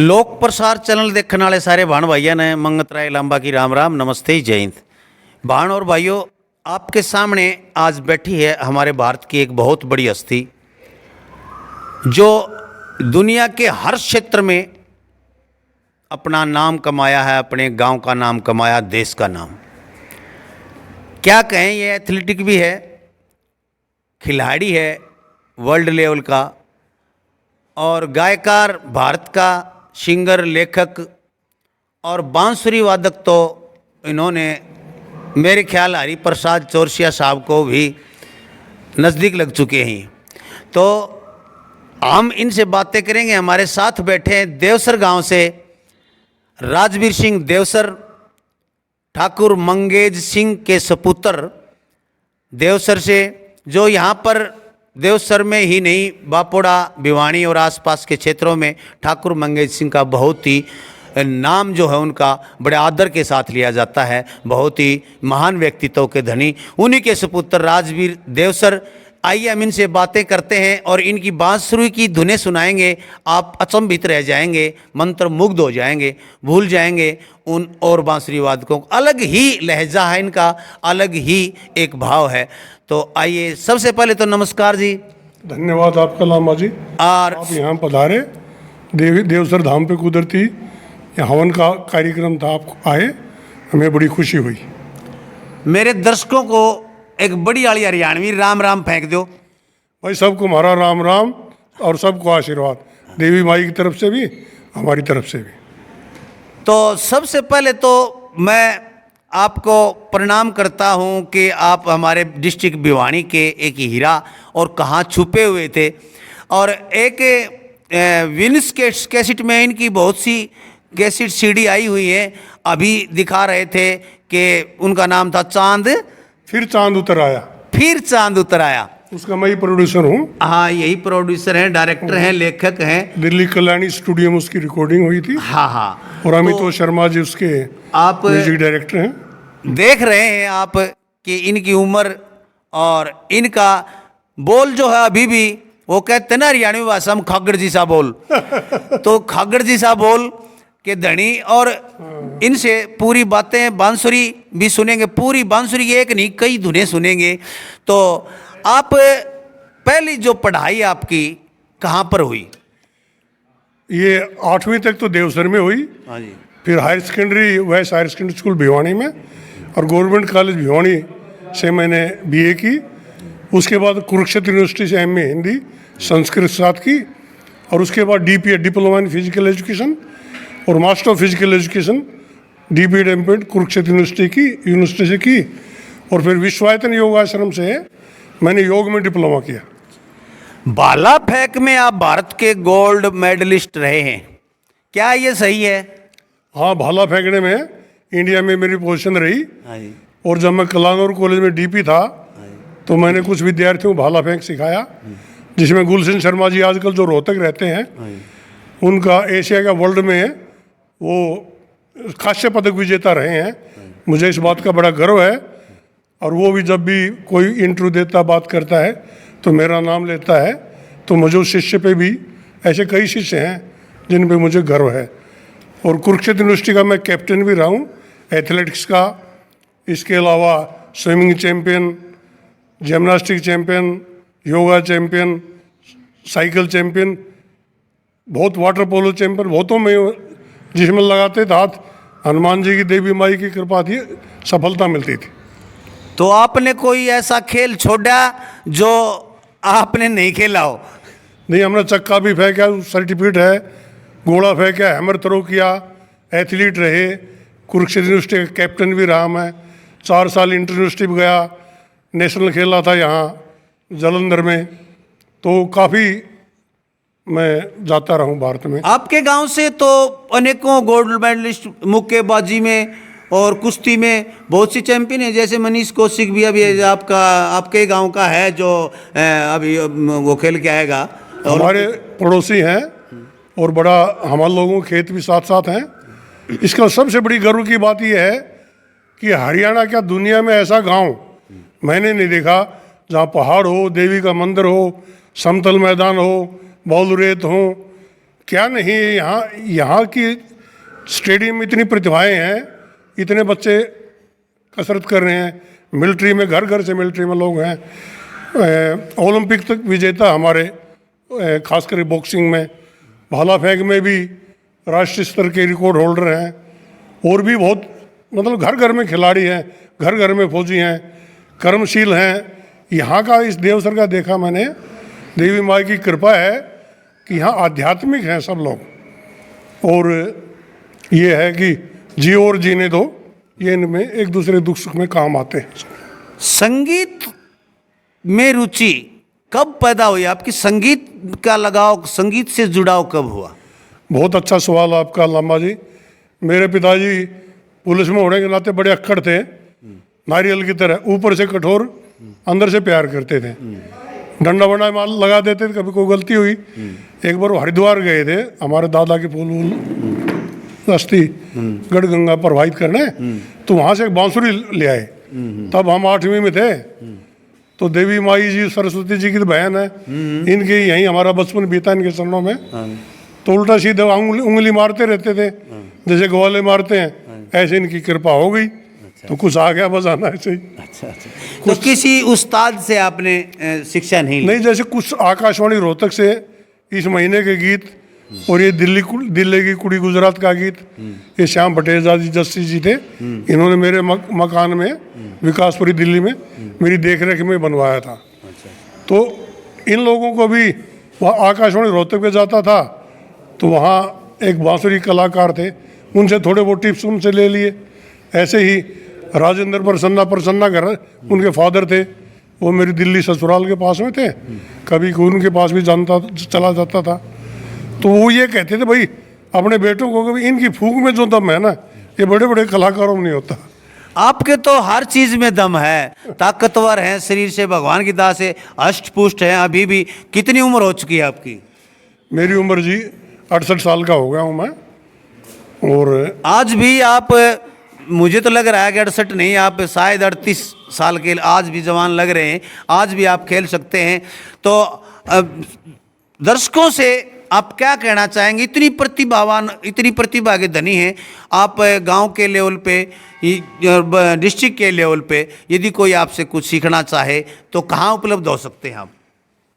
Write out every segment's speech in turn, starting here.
लोक प्रसार चैनल देखने वाले सारे भाण भाइयों ने मंगत राय लांबा की राम राम नमस्ते जय हिंद। भाण और भाइयों, आपके सामने आज बैठी है हमारे भारत की एक बहुत बड़ी हस्ती जो दुनिया के हर क्षेत्र में अपना नाम कमाया है, अपने गांव का नाम कमाया, देश का नाम। क्या कहें, ये एथलेटिक भी है, खिलाड़ी है वर्ल्ड लेवल का, और गायकार भारत का, सिंगर, लेखक और बांसुरी वादक। तो इन्होंने मेरे ख्याल हरिप्रसाद चौरसिया साहब को भी नज़दीक लग चुके हैं। तो हम इनसे बातें करेंगे। हमारे साथ बैठे हैं देवसर गांव से राजवीर सिंह देवसर, ठाकुर मंगेज सिंह के सपुत्र देवसर से, जो यहाँ पर देवसर में ही नहीं, बापोड़ा, भिवानी और आसपास के क्षेत्रों में ठाकुर मंगेज सिंह का बहुत ही नाम जो है उनका बड़े आदर के साथ लिया जाता है। बहुत ही महान व्यक्तित्व के धनी उन्हीं के सपुत्र राजवीर देवसर। आइए हम इनसे बातें करते हैं और इनकी बांसुरी की धुनें सुनाएंगे। आप अचंभित रह जाएंगे, मंत्र मुग्ध हो जाएंगे, भूल जाएंगे उन और बांसुरी वादकों। अलग ही लहजा है इनका, अलग ही एक भाव है। तो आइए, सबसे पहले तो नमस्कार जी। धन्यवाद आपका लामा जी। और आप यहाँ पधारे, देवसर धाम पे कुदरती यहाँ हवन का कार्यक्रम था, आप आए, हमें बड़ी खुशी हुई। मेरे दर्शकों को एक बड़ी वाली हरियाणवी राम राम फेंक दो भाई। सबको हमारा राम राम और सबको आशीर्वाद, देवी माई की तरफ से भी, हमारी तरफ से भी। तो सबसे पहले तो मैं आपको प्रणाम करता हूं कि आप हमारे डिस्ट्रिक्ट भिवानी के एक हीरा और कहाँ छुपे हुए थे। और एक विनिस कैसेट में इनकी बहुत सी कैसेट सीडी आई हुई है। अभी दिखा रहे थे कि उनका नाम था चांद, फिर चांद उतर आया। फिर चांद उतर आया। उसका मैं ही प्रोड्यूसर हूँ। हाँ, यही प्रोड्यूसर हैं, डायरेक्टर हैं, लेखक हैं। दिल्ली कल्याणी स्टूडियो में उसकी रिकॉर्डिंग हुई थी। हाँ हाँ। और अमित शर्मा जी उसके आप म्यूजिक डायरेक्टर हैं। देख रहे हैं आप कि इनकी उम्र और इनका बोल जो है अभी भी, वो कहते हैं ना हरियाणवी भाषा में खागड़ जी सा बोल। तो खागड़ जी सा बोल के धनी। और इनसे पूरी बातें बांसुरी भी सुनेंगे, पूरी बांसुरी एक नहीं कई धुनें सुनेंगे। तो आप पहली जो पढ़ाई आपकी कहाँ पर हुई? ये 8वीं तक तो देवसर में हुई। हाँ जी। फिर हायर सेकेंडरी वैस हायर सेकेंडरी स्कूल भिवानी में और गवर्नमेंट कॉलेज भिवानी से मैंने बीए की। उसके बाद कुरुक्षेत्र यूनिवर्सिटी से एमए हिंदी संस्कृत साथ की। और उसके बाद DPEd, diploma in physical education, और master of physical education DPEd MPEd Kurukshetra university से की। और फिर विश्वायतन योग आश्रम से मैंने योग में डिप्लोमा किया। भाला फेंक में आप भारत के गोल्ड मेडलिस्ट रहे हैं, क्या ये सही है? हाँ, भाला फेंकने में इंडिया में मेरी पोजीशन रही। और जब मैं कलानौर कॉलेज में डीपी था तो मैंने कुछ विद्यार्थियों को भाला फेंक सिखाया, जिसमें गुलशन शर्मा जी आजकल जो रोहतक रहते हैं, उनका एशिया का वर्ल्ड में वो कांस्य पदक विजेता रहे हैं। मुझे इस बात का बड़ा गर्व है। और वो भी जब भी कोई इंटरव्यू देता, बात करता है तो मेरा नाम लेता है। तो मुझे उस शिष्य पे भी, ऐसे कई शिष्य हैं जिन पे मुझे गर्व है। और कुरुक्षेत्र यूनिवर्सिटी का मैं कैप्टन भी रहा हूँ एथलेटिक्स का। इसके अलावा swimming champion, gymnastic champion, yoga champion, cycle champion, बहुत वाटर पोलो चैम्पियन, बहुतों में जिसमें लगाते थे हाथ, हनुमान जी की, देवी माई की कृपा थी, सफलता मिलती थी। तो आपने कोई ऐसा खेल छोड़ा जो आपने नहीं खेला हो? नहीं, हमने चक्का भी फेंका, सर्टिफिकेट है, घोड़ा फेंका, हैमर थ्रो किया, एथलीट रहे, कुरुक्षेत्र यूनिवर्सिटी का कैप्टन भी रहा मैं। 4 साल इंटर यूनिवर्सिटी भी गया, नेशनल खेला था यहाँ जालंधर में। तो काफ़ी मैं जाता रहा हूँ भारत में। आपके गांव से तो अनेकों गोल्ड मेडलिस्ट मुक्केबाजी में और कुश्ती में बहुत सी चैंपियन है, जैसे मनीष कौशिक भी अभी आपके गांव का है, जो अभी वो खेल के आएगा। हमारे पड़ोसी हैं और बड़ा हमारे लोगों के खेत भी साथ साथ हैं। इसका सबसे बड़ी गर्व की बात यह है कि हरियाणा क्या, दुनिया में ऐसा गांव मैंने नहीं देखा जहां पहाड़ हो, देवी का मंदिर हो, समतल मैदान हो, बौल रेत हो, क्या नहीं, यहाँ यहाँ की स्टेडियम में इतनी प्रतिभाएं हैं, इतने बच्चे कसरत कर रहे हैं। मिलिट्री में घर घर से मिलिट्री में लोग हैं। ओलंपिक तक विजेता हमारे, खासकर बॉक्सिंग में, भाला फेंक में भी राष्ट्रीय स्तर के रिकॉर्ड होल्डर हैं। और भी बहुत, मतलब घर घर में खिलाड़ी हैं, घर घर में फौजी हैं, कर्मशील हैं। यहाँ का इस देवसर का देखा मैंने, देवी माई की कृपा है कि यहाँ आध्यात्मिक हैं सब लोग। और ये है कि जियो और जीने दो, ये इनमें एक दूसरे दुख सुख में काम आते हैं। संगीत में रुचि कब पैदा हुई आपकी? संगीत का लगाव, संगीत से जुड़ाव कब हुआ? बहुत अच्छा सवाल आपका लामा जी। मेरे पिताजी पुलिस में होने के नाते बड़े अक्कड़ थे, नारियल की तरह, ऊपर से कठोर, अंदर से प्यार करते थे। डंडा वंडा माल लगा देते थे, कभी कोई गलती हुई। एक बार वो हरिद्वार गए थे हमारे दादा के फूल वूल अस्थि गढ़ गंगा प्रवाहित करने, तो वहाँ से एक बांसुरी ले आए। तब हम 8वीं में थे। तो देवी माई जी सरस्वती जी की तो बहन है, इनके यहीं हमारा बचपन बीता इनके चरणों में। तो उल्टा सीधा उंगली मारते रहते थे, जैसे ग्वाले मारते हैं, ऐसे इनकी कृपा हो गई। तो कुछ आ गया बजाना ऐसे ही। अच्छा। तो किसी उस्ताद से आपने शिक्षा नहीं? जैसे कुछ आकाशवाणी रोहतक से इस महीने के गीत, और ये दिल्ली की कुड़ी गुजरात का गीत, ये श्याम भटेजा जी जस्सी जी थे, इन्होंने मेरे मकान में विकासपुरी दिल्ली में मेरी देखरेख में बनवाया था। तो इन लोगों को भी वहाँ आकाशवाणी रोहतक पे जाता था, तो वहाँ एक बांसुरी कलाकार थे, उनसे थोड़े वो टिप्स उनसे ले लिए। ऐसे ही राजेंद्र प्रसन्ना घर उनके फादर थे, वो मेरी दिल्ली ससुराल के पास में थे, कभी उनके पास भी चला जाता था। तो वो ये कहते थे, भाई अपने बेटों को कभी इनकी फूंक में जो दम है ना, ये बड़े बड़े कलाकारों में नहीं होता। आपके तो हर चीज में दम है, ताकतवर हैं, शरीर से भगवान की दास से अष्ट पुष्ट हैं अभी भी। कितनी उम्र हो चुकी है आपकी? मेरी उम्र जी 68 साल का हो गया हूँ मैं। और आज भी आप, मुझे तो लग रहा है कि 68 नहीं, आप शायद 38 साल के आज भी जवान लग रहे हैं, आज भी आप खेल सकते हैं। तो दर्शकों से आप क्या कहना चाहेंगे? इतनी प्रतिभावान, इतनी प्रतिभा के धनी हैं आप, गांव के लेवल पे, डिस्ट्रिक्ट के लेवल पे, यदि कोई आपसे कुछ सीखना चाहे तो कहाँ उपलब्ध हो सकते हैं आप?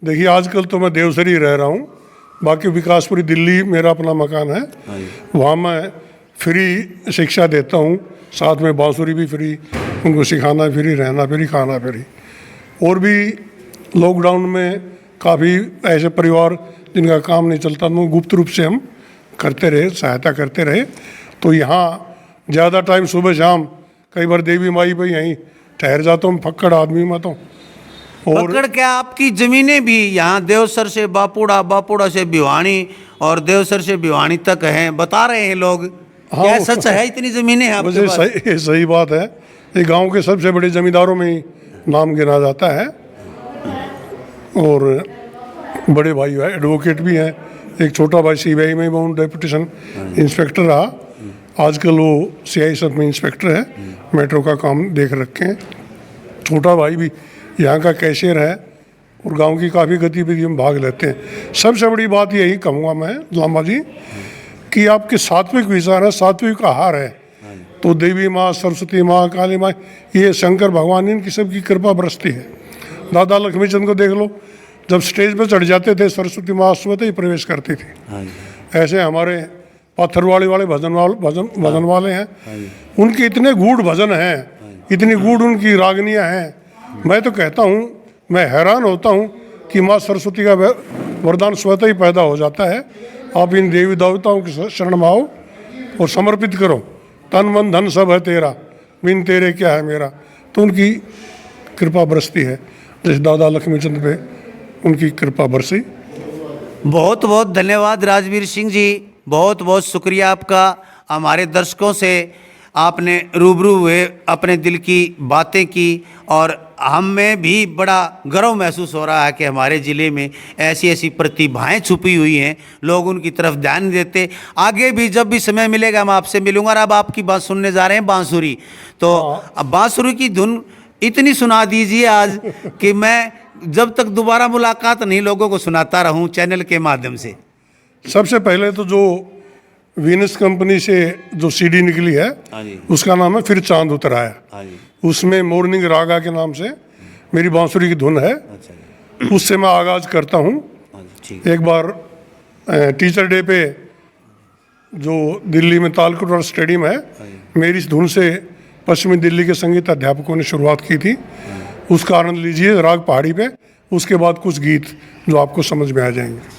देखिए, आजकल तो मैं देवसरी रह रहा हूँ, बाकी विकासपुरी दिल्ली मेरा अपना मकान है, वहाँ मैं फ्री शिक्षा देता हूँ, साथ में बांसुरी भी फ्री, उनको सिखाना फ्री, रहना फ्री, खाना फ्री। और भी लॉकडाउन में काफ़ी ऐसे परिवार जिनका काम नहीं चलता, वो गुप्त रूप से हम करते रहे, सहायता करते रहे। तो यहाँ ज़्यादा टाइम सुबह शाम, कई बार देवी माई पे यहीं ठहर जाता हूँ, फक्कड़ आदमी मैं तो। और पकड़ क्या, आपकी ज़मीनें भी यहाँ देवसर से बापुड़ा, बापुड़ा से भिवानी और देवसर से भिवानी तक हैं, बता रहे हैं लोग। हाँ, क्या सच है? इतनी ज़मीनें हैं आपके पास? सही बात है। ये गांव के सबसे बड़े जमींदारों में ही नाम गिना जाता है। और बड़े भाई है, एडवोकेट भी हैं। एक छोटा भाई सीबीआई में वो डेपुटेशन इंस्पेक्टर रहा, आजकल वो CI में इंस्पेक्टर है, मेट्रो का काम देख रखे हैं। छोटा भाई भी यहाँ का कैशियर है, और गांव की काफ़ी गतिविधियों में भाग लेते हैं। सबसे बड़ी बात यही कहूँगा मैं लामा जी, कि आपके सात्विक विचार है, सात्विक आहार है, तो देवी माँ, सरस्वती माँ, काली माँ, ये शंकर भगवान, इनकी सबकी कृपा बरसती है। दादा लक्ष्मीचंद को देख लो, जब स्टेज पर चढ़ जाते थे, सरस्वती माँ स्वतः ही प्रवेश करती थी। ऐसे हमारे पत्थरवाड़ी वाले भजन वाले हैं, उनके इतने गूढ़ भजन हैं, इतनी गूढ़ उनकी रागनियाँ हैं। मैं तो कहता हूँ, मैं हैरान होता हूँ कि माँ सरस्वती का वरदान स्वतः ही पैदा हो जाता है। आप इन देवी देवताओं के शरण में आओ और समर्पित करो, तन मन धन सब है तेरा, बिन तेरे क्या है मेरा। तो उनकी कृपा बरसती है, जैसे दादा लक्ष्मीचंद पे उनकी कृपा बरसी। बहुत बहुत धन्यवाद राजवीर सिंह जी, बहुत बहुत शुक्रिया आपका। हमारे दर्शकों से आपने रूबरू हुए, अपने दिल की बातें की, और हमें भी बड़ा गर्व महसूस हो रहा है कि हमारे ज़िले में ऐसी ऐसी प्रतिभाएं छुपी हुई हैं, लोग उनकी तरफ ध्यान नहीं देते। आगे भी जब भी समय मिलेगा मैं आपसे मिलूंगा। और अब आपकी बात सुनने जा रहे हैं बांसुरी, तो अब बांसुरी की धुन इतनी सुना दीजिए आज कि मैं जब तक दोबारा मुलाकात नहीं लोगों को सुनाता रहूं चैनल के माध्यम से। सबसे पहले तो जो वीनस कंपनी से जो सीडी निकली है हाँ जी, उसका नाम है फिर चांद उतर आया। हाँ जी, उसमें मॉर्निंग रागा के नाम से मेरी बांसुरी की धुन है, अच्छा जी, उससे मैं आगाज करता हूँ। हाँ जी, ठीक, एक बार टीचर डे पे जो दिल्ली में तालकटोरा स्टेडियम है, मेरी इस धुन से पश्चिमी दिल्ली के संगीत अध्यापकों ने शुरुआत की थी। उसका आनंद लीजिए राग पहाड़ी पे। उसके बाद कुछ गीत जो आपको समझ में आ जाएंगे।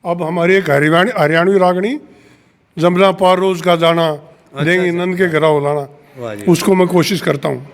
अब हमारी एक हरियाणवी रागनी जमना पार रोज का जाना देंगे नंद के घरा उलाना, वाह जी, उसको मैं कोशिश करता हूँ।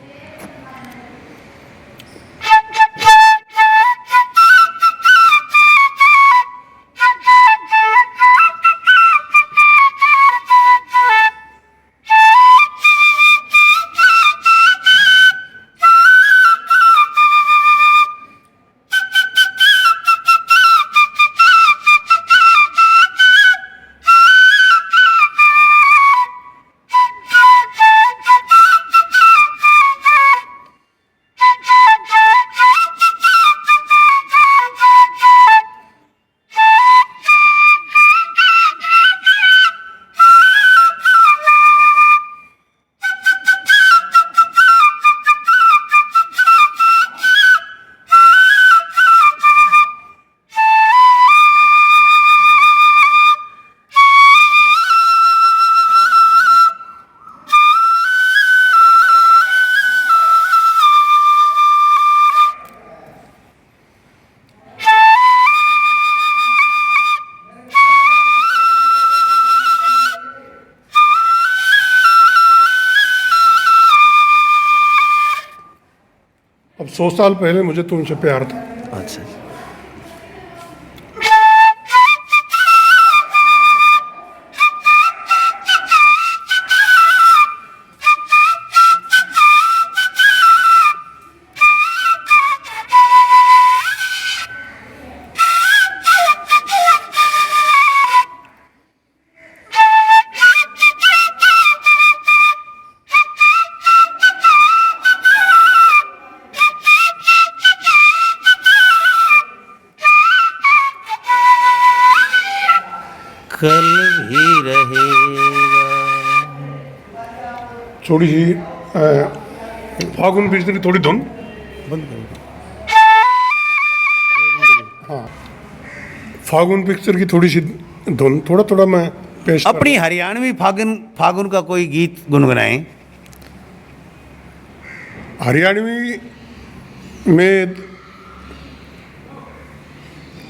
अब 100 साल पहले मुझे तुमसे प्यार था। अच्छा जी, कल भी रहेगा। थोड़ी सी फागुन पिछली थोड़ी धुन बंद करो, फागुन पिक्चर की थोड़ी सी धुन थोड़ा थोड़ा मैं पेश कर अपनी हरियाणवी फागुन फागुन का कोई गीत गुनगुनाएं। हरियाणवी में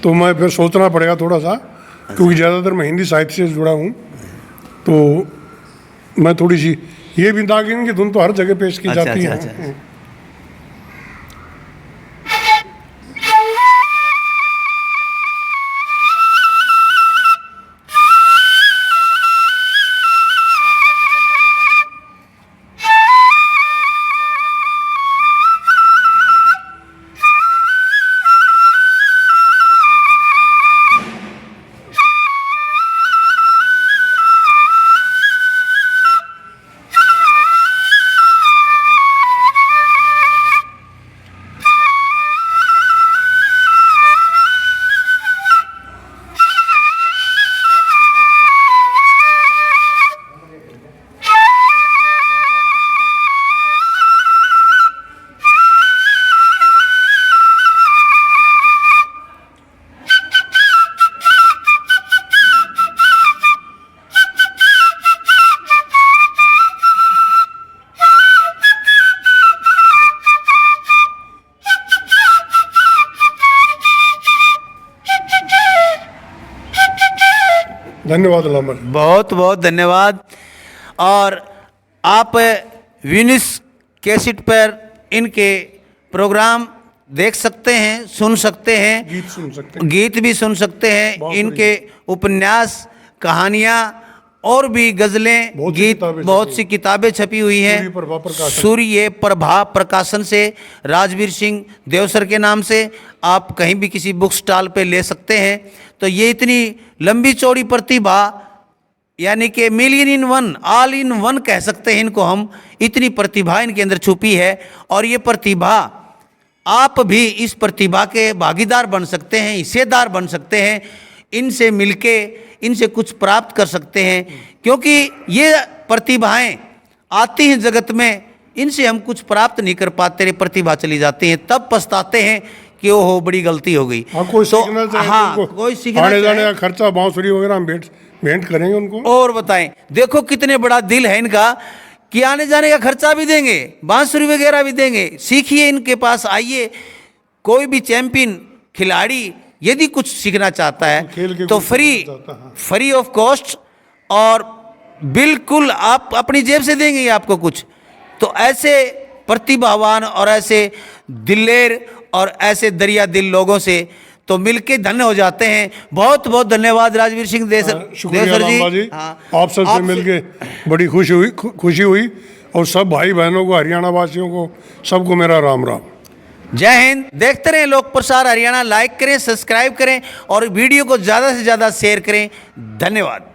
तो मैं फिर सोचना पड़ेगा थोड़ा सा, क्योंकि ज़्यादातर मैं हिंदी साहित्य से जुड़ा हूँ। तो मैं थोड़ी सी ये भी दागिन की धुन तो हर जगह पेश की अच्छा, जाती अच्छा, है। अच्छा। धन्यवाद लामा जी। बहुत बहुत धन्यवाद। और आप विनिस कैसेट पर इनके प्रोग्राम देख सकते हैं, सुन सकते हैं, गीत सुन सकते हैं। गीत भी सुन सकते हैं। बहुत इनके उपन्यास, कहानियाँ और भी गज़लें, गीत, बहुत सी किताबें छपी हुई हैं। सूर्य प्रभा प्रकाशन से, राजवीर सिंह देवसर के नाम से आप कहीं भी किसी बुक स्टॉल पे ले सकते हैं। तो ये इतनी लंबी चौड़ी प्रतिभा, यानी कि million in one, all in one कह सकते हैं इनको हम। इतनी प्रतिभा इनके अंदर छुपी है और ये प्रतिभा, आप भी इस प्रतिभा के भागीदार बन सकते हैं, हिस्सेदार बन सकते हैं। इनसे मिलके इनसे कुछ प्राप्त कर सकते हैं, क्योंकि ये प्रतिभाएं आती हैं जगत में, इनसे हम कुछ प्राप्त नहीं कर पाते, प्रतिभा चली जाती है, तब पछताते हैं कि ओहो बड़ी गलती हो गई। कोई सीखना चाहे, हाँ, कोई सीखना आने जाने चाहे, का खर्चा बांसुरी वगैरह हम भेंट करेंगे उनको। और बताएं, देखो कितने बड़ा दिल है इनका कि आने जाने का खर्चा भी देंगे, बांसुरी वगैरह भी देंगे। सीखिए, इनके पास आइए। कोई भी चैंपियन खिलाड़ी यदि कुछ सीखना चाहता है तो फ्री ऑफ कॉस्ट और बिल्कुल आप अपनी जेब से देंगे ये आपको कुछ। तो ऐसे प्रतिभावान और ऐसे दिलेर और ऐसे दरिया दिल लोगों से तो मिलके धन्य हो जाते हैं। बहुत बहुत धन्यवाद राजवीर सिंह देवसर जी। आप सबसे मिलके बड़ी खुशी हुई और सब भाई बहनों को, हरियाणा वासियों को, सबको मेरा राम राम। जय हिंद। देखते रहें लोक प्रसार हरियाणा, लाइक करें, सब्सक्राइब करें और वीडियो को ज़्यादा से ज़्यादा शेयर करें। धन्यवाद।